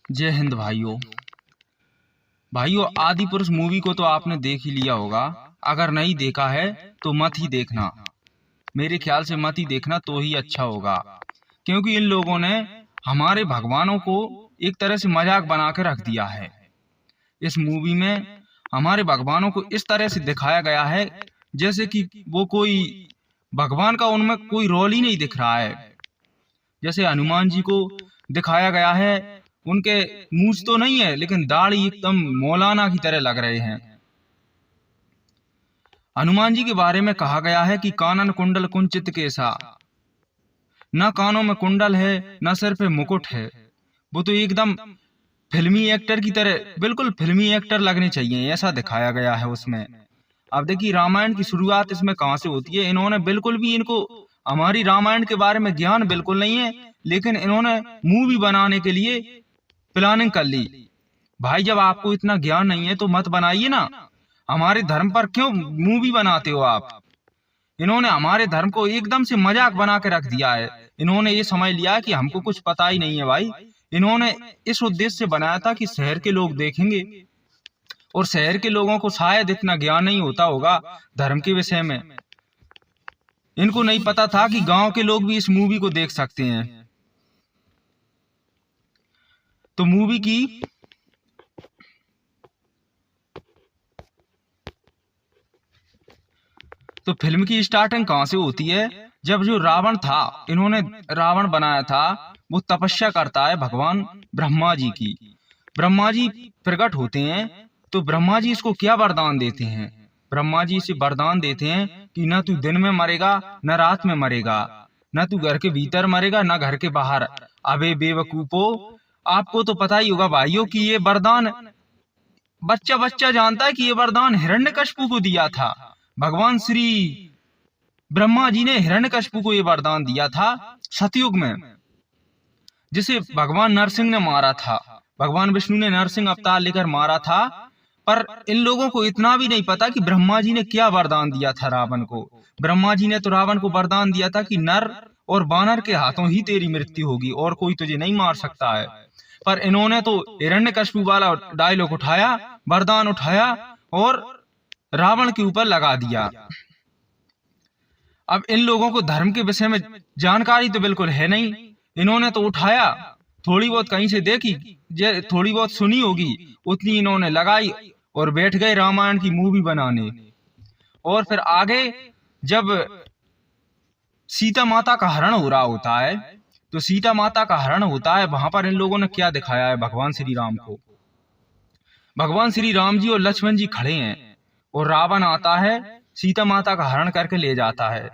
जय हिंद भाइयों। आदि पुरुष मूवी को तो आपने देख ही लिया होगा। अगर नहीं देखा है तो मत ही देखना, मेरे ख्याल से मत ही देखना तो ही अच्छा होगा, क्योंकि इन लोगों ने हमारे भगवानों को एक तरह से मजाक बना के रख दिया है। इस मूवी में हमारे भगवानों को इस तरह से दिखाया गया है जैसे कि वो कोई भगवान का उनमें कोई रोल ही नहीं दिख रहा है। जैसे हनुमान जी को दिखाया गया है, उनके मूंछ तो नहीं है लेकिन दाढ़ी एकदम मौलाना की तरह लग रहे हैं। हनुमान जी के बारे में कहा गया है कि कानन कुंडल कुंचित केसा, न कानों में कुंडल है न सिर पे मुकुट है। वो तो एकदम फिल्मी एक्टर की तरह, बिल्कुल फिल्मी एक्टर लगने चाहिए, ऐसा दिखाया गया है उसमें। अब देखिए रामायण की शुरुआत इसमें कहां से होती है। इन्होंने बिल्कुल भी, इनको हमारी रामायण के बारे में ज्ञान बिल्कुल नहीं है, लेकिन इन्होंने मूवी बनाने के लिए प्लानिंग कर ली। भाई जब आपको इतना ज्ञान नहीं है तो मत बनाइए ना, हमारे धर्म पर क्यों मूवी बनाते हो आप। इन्होंने हमारे धर्म को एकदम से मजाक बना के रख दिया है। इन्होंने ये समझ लिया कि हमको कुछ पता ही नहीं है। भाई इन्होंने इस उद्देश्य से बनाया था कि शहर के लोग देखेंगे, और शहर के लोगों को शायद इतना ज्ञान नहीं होता होगा धर्म के विषय में। इनको नहीं पता था कि गांव के लोग भी इस मूवी को देख सकते हैं। तो मूवी की तो फिल्म की स्टार्टिंग कहां से होती है। जब जो रावण था, इन्होंने रावण बनाया था, वो तपस्या करता है भगवान ब्रह्मा जी की। ब्रह्मा जी प्रकट होते हैं तो ब्रह्मा जी इसको क्या वरदान देते हैं। ब्रह्मा जी इसे वरदान देते हैं कि न तू दिन में मरेगा न रात में मरेगा, न तू घर के भीतर मरेगा न घर के बाहर। अबे बेवकूफो, आपको तो पता ही होगा भाइयों कि ये वरदान बच्चा बच्चा जानता है कि ये वरदान हिरण्यकशिपु को दिया था। भगवान श्री ब्रह्मा जी ने हिरण्यकशिपु को ये वरदान दिया था सतयुग में, जिसे भगवान नरसिंह ने मारा था। भगवान विष्णु ने नरसिंह अवतार लेकर मारा था। पर इन लोगों को इतना भी नहीं पता कि ब्रह्मा जी ने क्या वरदान दिया था रावण को। ब्रह्मा जी ने तो रावण को वरदान दिया था कि नर और बानर के हाथों ही तेरी मृत्यु होगी और कोई तुझे नहीं मार सकता है। पर इन्होंने तो हिरण्यकशिपु वाला डायलॉग उठाया, वरदान उठाया और रावण के ऊपर लगा दिया। अब इन लोगों को धर्म के विषय में जानकारी तो बिल्कुल है नहीं। इन्होंने तो उठाया, थोड़ी बहुत कहीं से देखी, थोड़ी बहुत सुनी होगी, उतनी इन्होंने लगाई और बैठ गए रामायण की मूवी बनाने। और फिर आगे जब सीता माता का हरण हो रहा होता है, तो सीता माता का हरण होता है, वहां पर इन लोगों ने क्या दिखाया है भगवान श्री राम को। भगवान श्री राम जी और लक्ष्मण जी खड़े हैं और रावण आता है, सीता माता का हरण करके ले जाता है।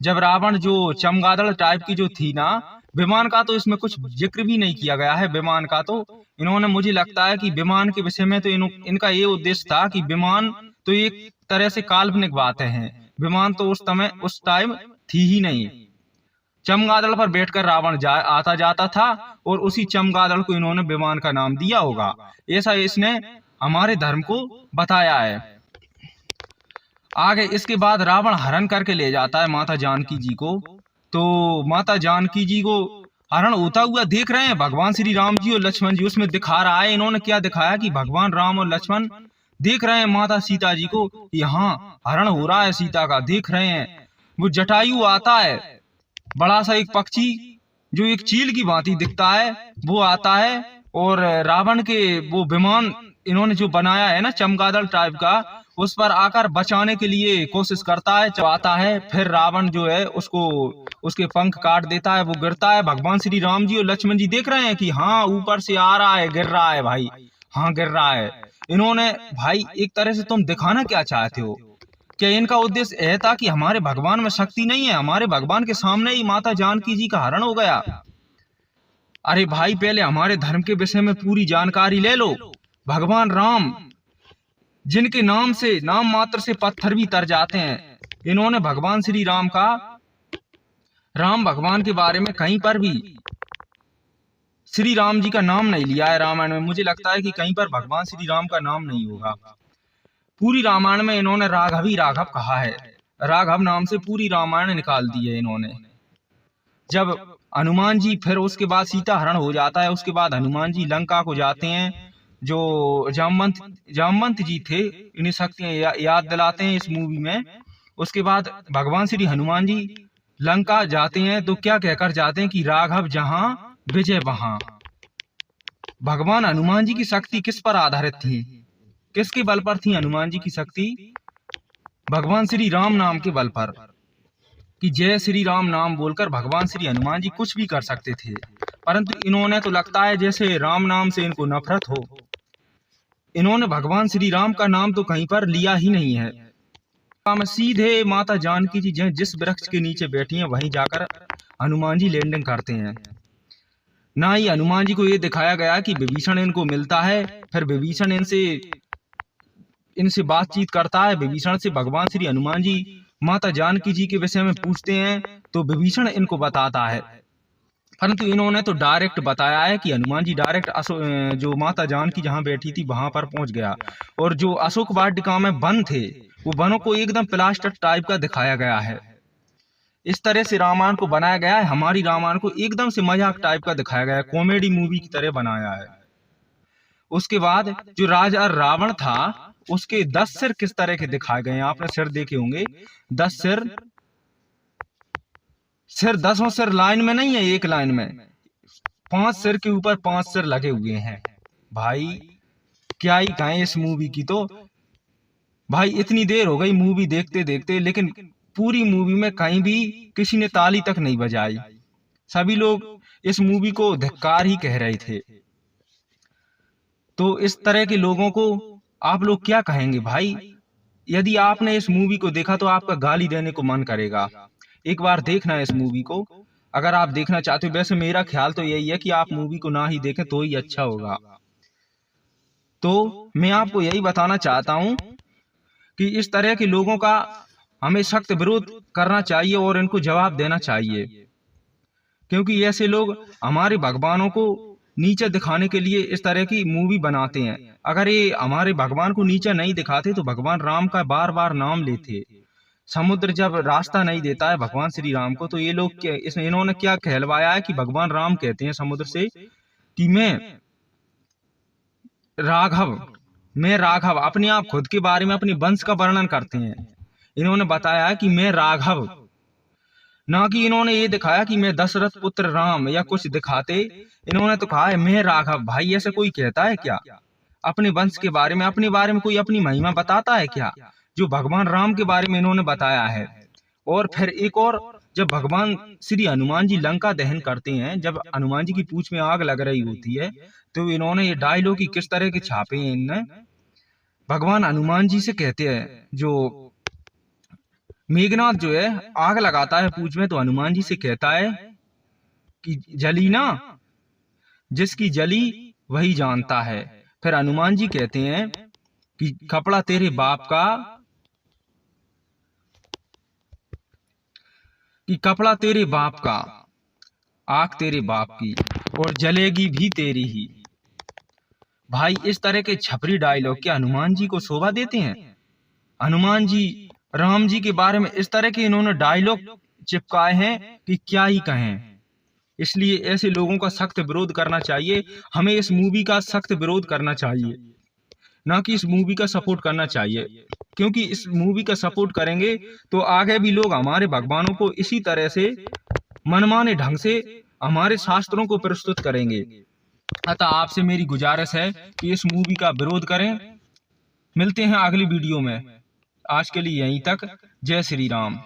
जब रावण जो चमगादड़ टाइप की जो थी ना, विमान का तो इसमें कुछ जिक्र भी नहीं किया गया है। विमान का तो इन्होंने, मुझे लगता है कि विमान के विषय में तो इनका ये उद्देश्य था कि विमान तो एक तरह से काल्पनिक बातें हैं, विमान तो उस टाइम थी ही नहीं। चमगादड़ पर बैठकर रावण आता जाता था और उसी चमगादड़ को इन्होंने विमान का नाम दिया होगा। ऐसा इसने हमारे धर्म को बताया है। आगे इसके बाद रावण हरण करके ले जाता है माता जानकी जी को। तो माता जानकी जी को हरण होता हुआ देख रहे हैं भगवान श्री राम जी और लक्ष्मण जी। उसमें दिखा रहा है, इन्होंने क्या दिखाया कि भगवान राम और लक्ष्मण देख रहे हैं माता सीता जी को, यहाँ हरण हो रहा है सीता का, देख रहे हैं। वो जटायु आता है, बड़ा सा एक पक्षी जो एक चील की भांति दिखता है, वो आता है और रावण के वो विमान इन्होंने जो बनाया है ना चमगादड़ टाइप का, उस पर आकर बचाने के लिए कोशिश करता है, चबाता है। फिर रावण जो है उसको उसके पंख काट देता है, वो गिरता है। भगवान श्री राम जी और लक्ष्मण जी देख रहे हैं कि हाँ ऊपर से आ रहा है, गिर रहा है भाई, हाँ गिर रहा है। इन्होंने भाई एक तरह से तुम दिखाना क्या चाहते हो? क्या इनका उद्देश्य यह था कि हमारे भगवान में शक्ति नहीं है, हमारे भगवान के सामने ही माता जानकी जी का हरण हो गया? अरे भाई पहले हमारे धर्म के विषय में पूरी जानकारी ले लो। भगवान राम जिनके नाम से, नाम मात्र से पत्थर भी तर जाते हैं, इन्होंने भगवान श्री राम का, राम भगवान के बारे में कहीं पर भी श्री राम जी का नाम नहीं लिया है रामायण में। मुझे लगता है कि कहीं पर भगवान श्री राम का नाम नहीं होगा। पूरी रामायण में इन्होंने राघव ही कहा है, राघव नाम से पूरी रामायण निकाल दी है इन्होंने। जब हनुमान जी फिर उसके बाद सीता हरण हो जाता है। उसके बाद हनुमान जी लंका को जाते हैं। जो जामवंत जी थे, इन्हें शक्तियां याद दिलाते हैं इस मूवी में। उसके बाद भगवान श्री हनुमान जी लंका जाते हैं तो क्या कहकर जाते हैं कि राघव जहां विजय वहां। भगवान हनुमान जी की शक्ति किस पर आधारित थी, किसके बल पर थी हनुमान जी की शक्ति? भगवान श्री राम नाम के बल पर, कि जय श्री राम नाम बोलकर भगवान श्री हनुमान जी कुछ भी कर सकते थे। परंतु इन्होंने तो लगता है जैसे राम नाम से इनको नफरत हो। इन्होंने भगवान श्री राम का नाम तो कहीं पर लिया ही नहीं है। हम सीधे माता जानकी जी जिस वृक्ष के नीचे बैठी हैं वहीं जाकर हनुमान जी लैंडिंग करते हैं। ना ही हनुमान जी को ये दिखाया गया कि विभीषण इनको मिलता है, फिर विभीषण इनसे बातचीत करता है। विभीषण से भगवान श्री हनुमान जी माता जानकी जी के विषय में पूछते हैं तो विभीषण इनको बताता है। परंतु इन्होंने तो डायरेक्ट बताया है कि हनुमान जी डायरेक्ट जो माता जानकी जहां बैठी थी वहां पर पहुंच गया। और जो अशोक वाटिका में वन थे, वो वनों को एकदम प्लास्टर टाइप का दिखाया गया है। इस तरह से रामायण को बनाया गया है। हमारी रामायण को एकदम से मजाक टाइप का दिखाया गया है, कॉमेडी मूवी की तरह बनाया है। उसके बाद जो राजा रावण था, उसके 10 सिर किस तरह के दिखाए गए हैं। आपने सिर देखे होंगे, 10 सिर 10 सिर लाइन में नहीं है, एक लाइन में 5 सिर के ऊपर 5 सिर लगे हुए हैं। भाई क्या ही कहें इस मूवी की। तो भाई इतनी देर हो गई मूवी देखते देखते, लेकिन पूरी मूवी में कहीं भी किसी ने ताली तक नहीं बजाई। सभी लोग इस मूवी को धिक्कार ही कह रहे थे। तो इस तरह के लोगों को आप लोग क्या कहेंगे भाई? यदि आपने इस मूवी को देखा तो आपका गाली देने को मन करेगा। एक बार देखना इस मूवी को, अगर आप देखना चाहते हो। वैसे मेरा ख्याल तो यही है कि आप मूवी को ना ही देखें तो ही अच्छा होगा। तो मैं आपको यही बताना चाहता हूं कि इस तरह के लोगों का हमें सख्त विरोध करना चाहिए और इनको जवाब देना चाहिए, क्योंकि ऐसे लोग हमारे भगवानों को नीचे दिखाने के लिए इस तरह की मूवी बनाते हैं। अगर ये हमारे भगवान को नीचे नहीं दिखाते तो भगवान राम का बार बार नाम लेते। समुद्र जब रास्ता नहीं देता है भगवान श्री राम को, तो ये लोग इन्होंने क्या कहलवाया है कि भगवान राम कहते हैं समुद्र से कि मैं राघव अपने आप खुद के बारे में अपने वंश का वर्णन करते हैं। इन्होंने बताया कि मैं राघव, ना कि इन्होंने ये दिखाया कि मैं दशरथ पुत्र राम या कुछ दिखाते। इन्होंने तो कहा है मैं राघव। भाई ऐसे कोई कहता है क्या? अपने वंश के बारे में, अपने बारे में कोई अपनी महिमा बताता है क्या? जो भगवान राम के बारे में इन्होंने बताया है। और फिर एक और, जब भगवान श्री हनुमान जी लंका दहन करते हैं, जब हनुमान जी की पूंछ में आग लग रही होती है, तो इन्होंने ये डायलॉग की किस तरह के छापे हैं इनने। भगवान हनुमान जी से कहते हैं, जो मेघनाथ जो है आग लगाता है पूंछ में, तो हनुमान जी से कहता है कि जली ना, जिसकी जली वही जानता है। फिर हनुमान जी कहते हैं कि कपड़ा तेरे बाप का, कि कपड़ा तेरे बाप का, आग तेरे बाप की, और जलेगी भी तेरी ही। भाई इस तरह के छपरी डायलॉग क्या हनुमान जी को शोभा देते हैं? हनुमान जी राम जी के बारे में इस तरह के इन्होंने डायलॉग चिपकाए हैं कि क्या ही कहें। इसलिए ऐसे लोगों का सख्त विरोध करना चाहिए। हमें इस मूवी का सख्त विरोध करना चाहिए, ना कि इस मूवी का सपोर्ट करना चाहिए। क्योंकि इस मूवी का सपोर्ट करेंगे तो आगे भी लोग हमारे भगवानों को इसी तरह से मनमाने ढंग से हमारे शास्त्रों को प्रस्तुत करेंगे। अतः आपसे मेरी गुजारिश है कि इस मूवी का विरोध करें। मिलते हैं अगली वीडियो में। आज के लिए यहीं तक। जय श्री राम।